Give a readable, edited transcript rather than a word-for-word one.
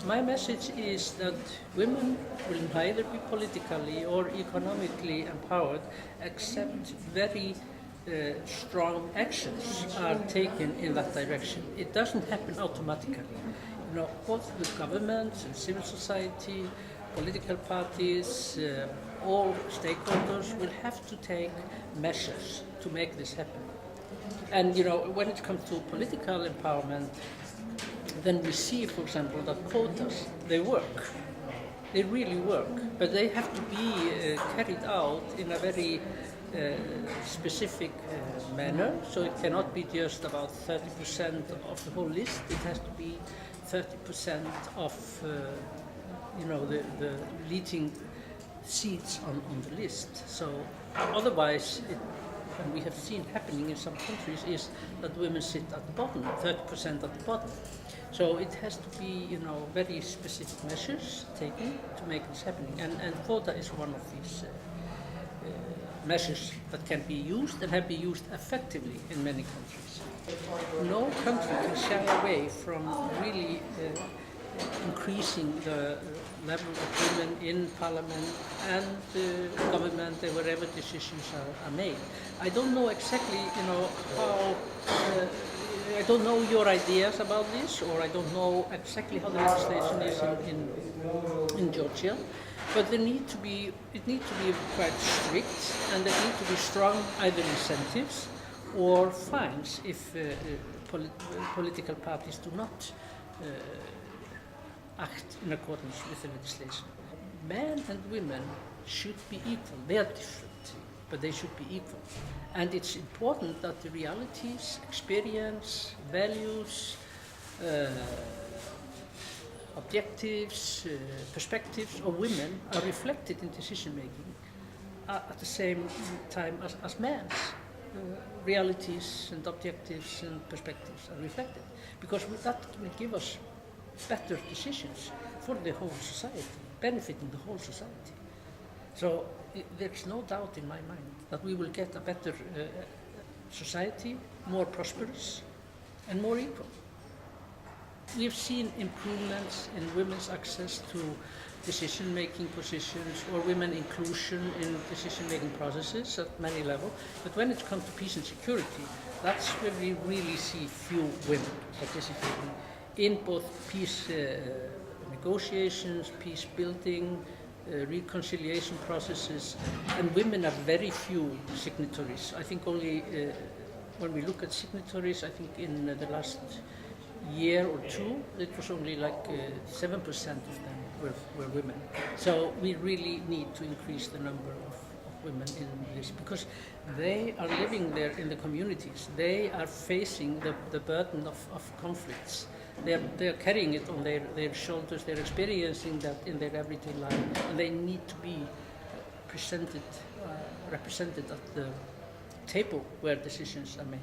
my message is that women will neither be politically or economically empowered except very strong actions are taken in that direction. It doesn't happen automatically. Both with governments and civil society, political parties, all stakeholders will have to take measures to make this happen. And when it comes to political empowerment, then we see, for example, that quotas, they work. They really work, but they have to be carried out in a very specific manner. So it cannot be just about 30% of the whole list. It has to be 30% of the leading seats on the list. So otherwise, and we have seen happening in some countries, is that women sit at the bottom, 30% at the bottom. So it has to be, very specific measures taken to make this happening. And quota is one of these measures that can be used and have been used effectively in many countries. No country can shy away from really increasing the level of women in parliament and government wherever decisions are made. I don't know exactly, how. I don't know your ideas about this, or I don't know exactly how the legislation is in Georgia. But it needs to be quite strict, and there need to be strong either incentives or fines if political parties do not act in accordance with the legislation. Men and women should be equal. They are different, but they should be equal. And it's important that the realities, experience, values, objectives, perspectives of women are reflected in decision making at the same time as men's realities and objectives and perspectives are reflected. Because that will give us better decisions for the whole society, benefiting the whole society. So there's no doubt in my mind that we will get a better society, more prosperous and more equal. We've seen improvements in women's access to decision-making positions or women inclusion in decision-making processes at many levels. But when it comes to peace and security, that's where we really see few women participating in both peace negotiations, peace building, reconciliation processes, and women are very few signatories. I think only when we look at signatories, I think in the last year or two, it was only like 7% of them were women. So we really need to increase the number of women in this, because they are living there in the communities. They are facing the burden of conflicts. They are carrying it on their shoulders. They're experiencing that in their everyday life, and they need to be represented at the table where decisions are made.